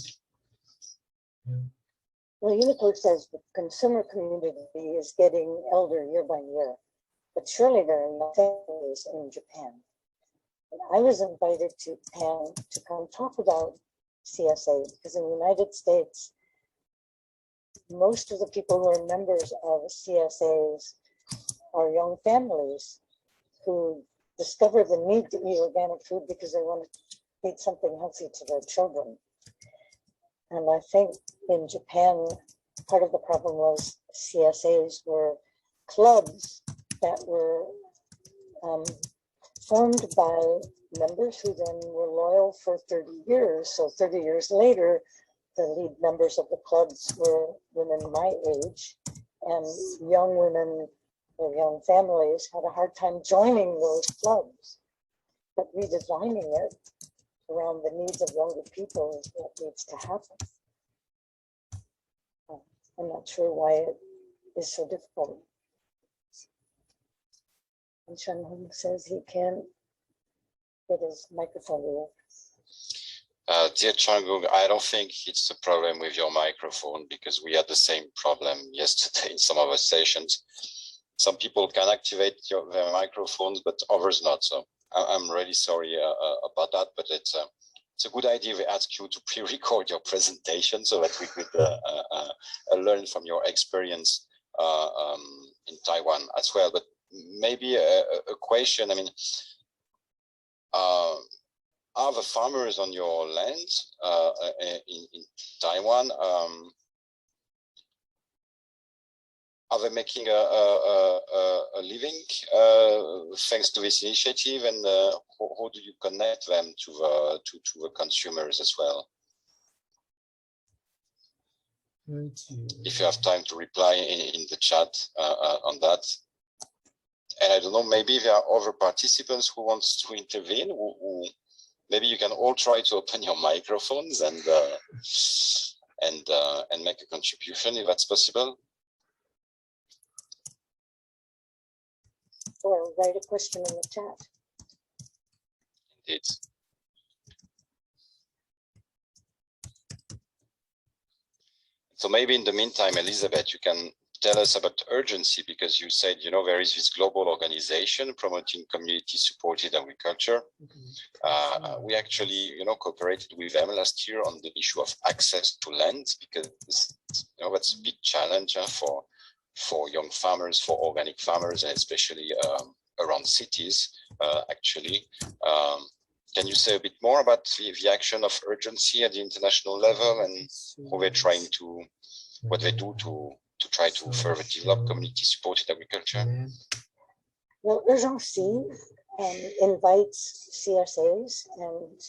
Well, Yumiko says the consumer community is getting elder year by year, but surely there are no families in Japan. And I was invited to Japan to come talk about CSA because in the United States, most of the people who are members of CSAs are young families who discover the need to eat organic food because they want to eat something healthy to their children. And I think in Japan, part of the problem was CSAs were clubs that were formed by members who then were loyal for 30 years. So 30 years later, the lead members of the clubs were women my age, and young women or young families had a hard time joining those clubs. But redesigning it around the needs of younger people is what needs to happen. I'm not sure why it is so difficult. And Chen Hong says he can't get his microphone to work. Dear Changung, I don't think it's a problem with your microphone because we had the same problem yesterday in some of our sessions. Some people can activate their microphones, but others not. So I'm really sorry about that, but it's a good idea we ask you to pre-record your presentation so that we could learn from your experience in Taiwan as well. But maybe a question, I mean, are the farmers on your land in Taiwan, are they making a living thanks to this initiative, and how do you connect them to the consumers as well? If you have time to reply in the chat on that. And I don't know, maybe there are other participants who want to intervene. Who maybe you can all try to open your microphones and make a contribution if that's possible. Or write a question in the chat. Indeed. So maybe in the meantime, Elizabeth, you can tell us about urgency, because you said, you know, there is this global organization promoting community-supported agriculture. We actually, you know, cooperated with them last year on the issue of access to land, because, you know, that's a big challenge for young farmers, for organic farmers, and especially around cities, actually. Can you say a bit more about the action of urgency at the international level and how they're trying to, what they do to try to further develop community-supported agriculture? Well, Urgency invites CSAs and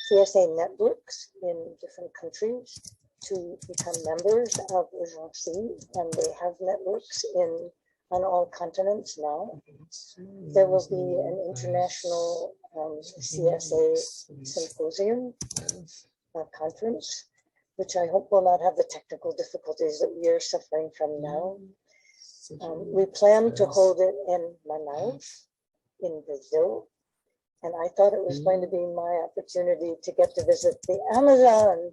CSA networks in different countries to become members of Urgency, and they have networks on all continents now. There will be an international CSA symposium conference, which I hope will not have the technical difficulties that we are suffering from now. We plan to hold it in Manaus, in Brazil, and I thought it was going to be my opportunity to get to visit the Amazon,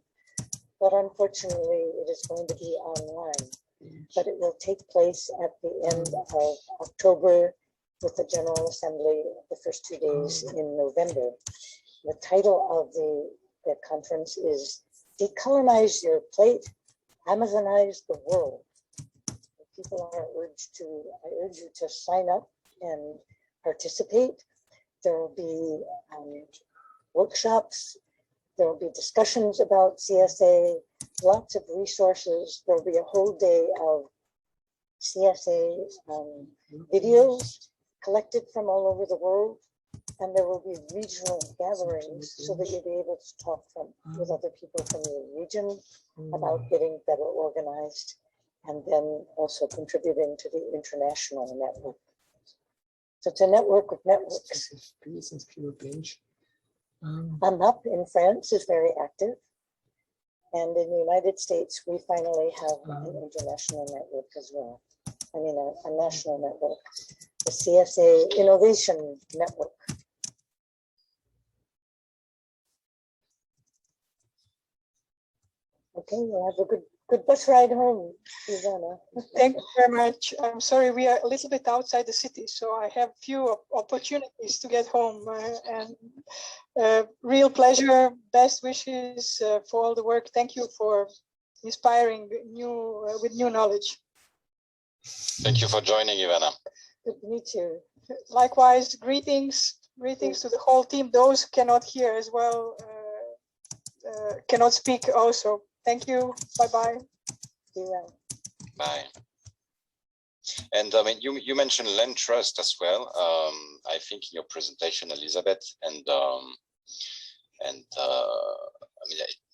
but unfortunately it is going to be online. But it will take place at the end of October with the General Assembly the first 2 days in November. The title of the conference is Decolonize Your Plate, Amazonize the World. People are I urge you to sign up and participate. There will be workshops. There will be discussions about CSA, lots of resources. There will be a whole day of CSA videos collected from all over the world. And there will be regional gatherings so that you'll be able to talk with other people from your region about getting better organized, and then also contributing to the international network. So it's a network of networks. Up in France is very active. And in the United States, we finally have an international network as well. I mean, a national network, the CSA Innovation Network. Okay, we'll have a good bus ride home, Susanna. Thank you very much. I'm sorry, we are a little bit outside the city, so I have few opportunities to get home. And real pleasure, best wishes for all the work. Thank you for inspiring with new knowledge. Thank you for joining, Ivana. Good to meet you. Likewise, greetings to the whole team. Those who cannot hear as well, cannot speak also. Thank you. Bye-bye. Be well. Bye. And I mean, you mentioned land trust as well. I think in your presentation, Elizabeth, and I mean,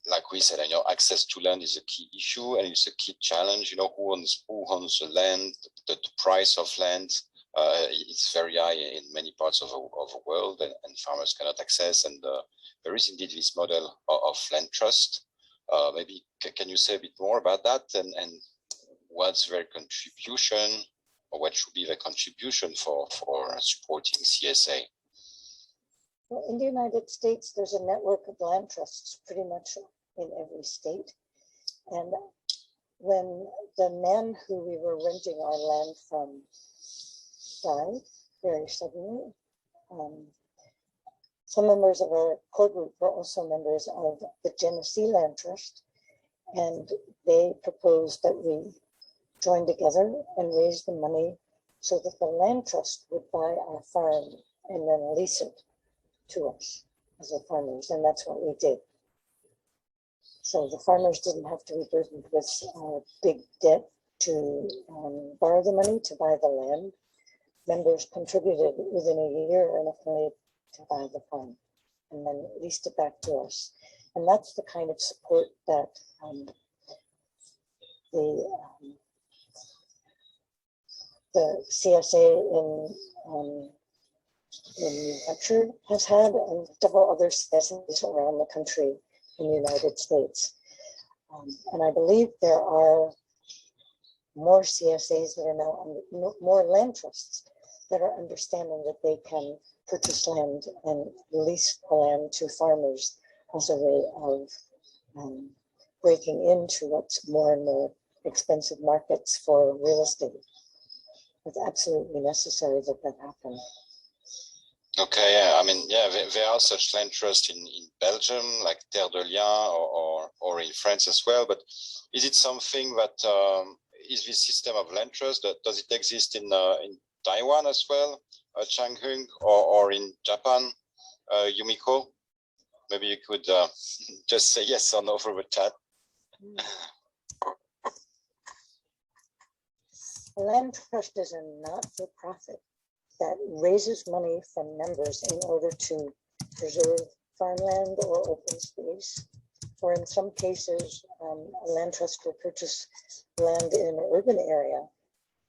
like we said, I know access to land is a key issue and it's a key challenge. You know, who owns the land, the price of land. It's very high in many parts of the world, and farmers cannot access. And there is indeed this model of land trust. Maybe can you say a bit more about that, and what's their contribution, or what should be the contribution for supporting CSA? Well, in the United States, there's a network of land trusts pretty much in every state. And when the man who we were renting our land from died very suddenly, some members of our core group were also members of the Genesee Land Trust, and they proposed that we join together and raise the money so that the land trust would buy our farm and then lease it to us as the farmers, and that's what we did. So the farmers didn't have to be burdened with big debt to borrow the money to buy the land. Members contributed within a year roughly to buy the farm and then leased it back to us. And that's the kind of support that the CSA in New Hampshire has had, and several other CSAs around the country in the United States. And I believe there are more CSAs that are now, more land trusts that are understanding that they can purchase land and lease the land to farmers as a way of breaking into what's more and more expensive markets for real estate. It's absolutely necessary that that happen. Okay, yeah, I mean, yeah, there are such land trusts in Belgium, like Terre de Liens, or in France as well. But is it something that is this system of land trust, does it exist in Taiwan as well, Changhung, or in Japan, Yumiko? maybe you could just say yes or no for the chat. A land trust is a not-for-profit that raises money from members in order to preserve farmland or open space, or in some cases, a land trust will purchase land in an urban area,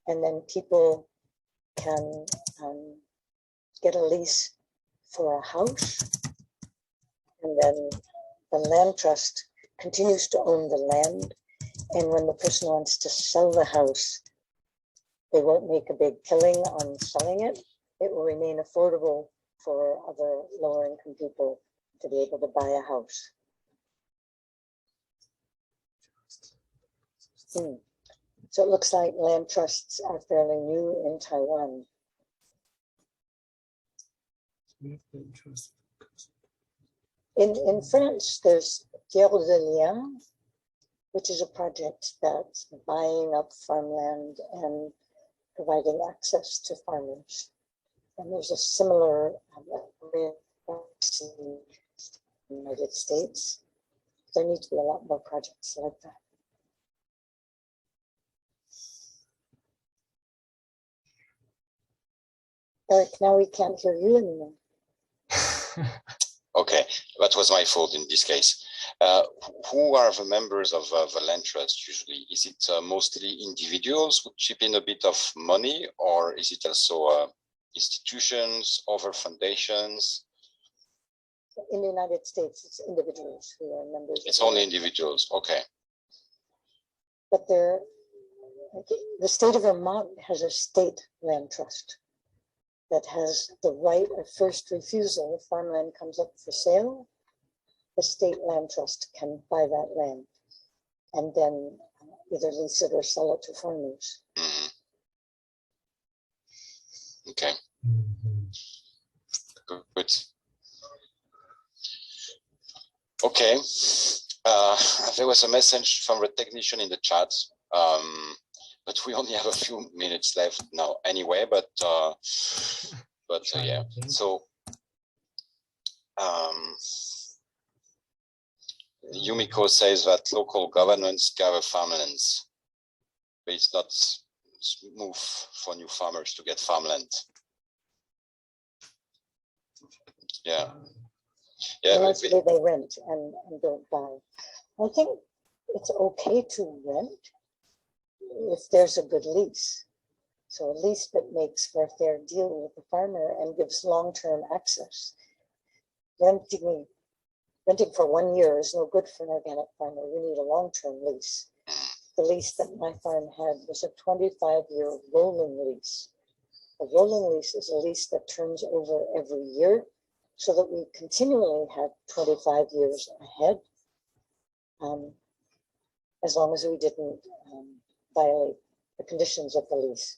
and then people can get a lease for a house, and then the land trust continues to own the land, and when the person wants to sell the house, they won't make a big killing on selling it. It will remain affordable for other lower income people to be able to buy a house. So it looks like land trusts are fairly new in Taiwan. In France, there's Terre de Liens, which is a project that's buying up farmland and providing access to farmers. And there's a similar in the United States. There need to be a lot more projects like that. Eric, now we can't hear you anymore. Okay, that was my fault in this case. Who are the members of the land trust usually? Is it mostly individuals who chip in a bit of money, or is it also institutions, other foundations? In the United States, it's individuals who are members. It's only individuals, okay. But the state of Vermont has a state land trust that has the right of first refusal. If farmland comes up for sale, the state land trust can buy that land and then either lease it or sell it to farmers. Okay. Good. Okay. There was a message from the technician in the chat, but we only have a few minutes left now anyway, but yeah. So Yumiko says that local governments gather farmlands, but it's not smooth for new farmers to get farmland. Yeah. Yeah. Mostly they rent and don't buy. I think it's okay to rent if there's a good lease. So a lease that makes for a fair deal with the farmer and gives long-term access. Renting for 1 year is no good for an organic farmer. We need a long-term lease. The lease that my farm had was a 25-year rolling lease. A rolling lease is a lease that turns over every year so that we continually have 25 years ahead, as long as we didn't violate the conditions of the lease.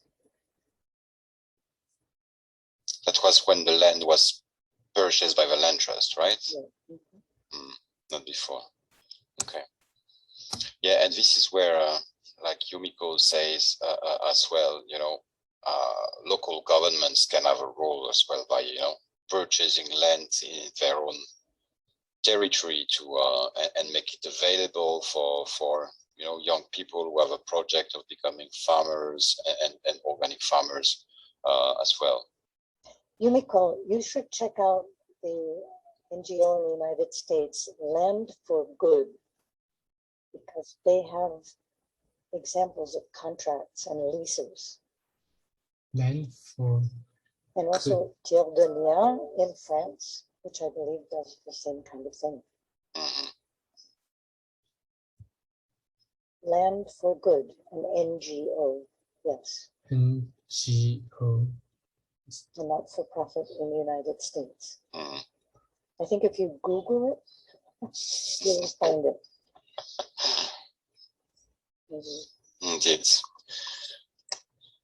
That was when the land was purchased by the land trust, right? Yeah. Not before. Okay. Yeah, and this is where, like Yumiko says as well, you know, local governments can have a role as well by, you know, purchasing land in their own territory to and make it available for you know, young people who have a project of becoming farmers and organic farmers as well. Yumiko, you should check out the NGO in the United States, Land for Good, because they have examples of contracts and leases. Land for And also Terre de Liens in France, which I believe does the same kind of thing. Land for Good, an NGO, yes. NGO. A not-for-profit in the United States. I think if you Google it, you'll find it. Indeed.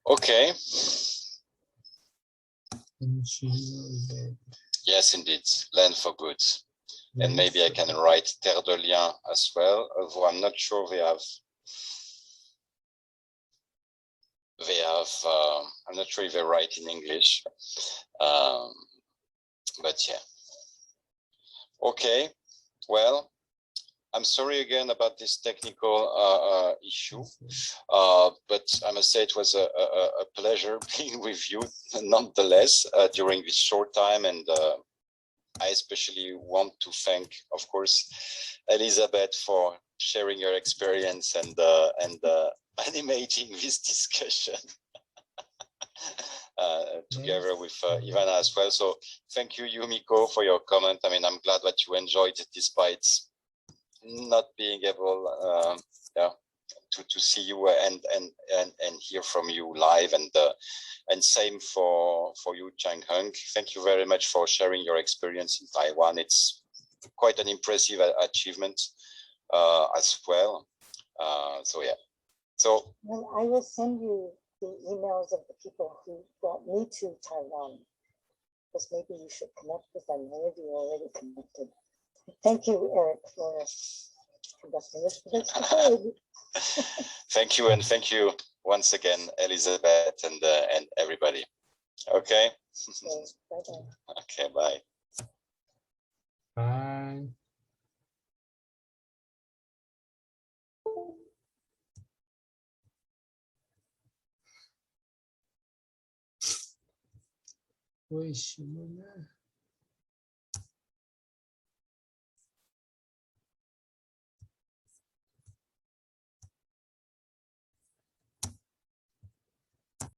Okay. Yes, indeed. Land for Good. And maybe I can write Terre de Liens as well, although I'm not sure they have, I'm not sure if they write in English, but yeah. Okay, well, I'm sorry again about this technical issue, but I must say it was a pleasure being with you nonetheless during this short time, and I especially want to thank, of course, Elizabeth for sharing your experience and animating this discussion together with Ivana as well. So thank you, Yumiko, for your comment. I mean, I'm glad that you enjoyed it despite not being able to see you and hear from you live, and same for you, Chang Hung. Thank you very much for sharing your experience in Taiwan. It's quite an impressive achievement as well. So yeah. So well, I will send you the emails of the people who brought me to Taiwan, because maybe you should connect with them. Maybe you're already connected. Thank you, Eric, for conducting this. Thank you, and thank you once again, Elizabeth, and everybody. Okay. Bye-bye. Okay, bye. Bye. Wait,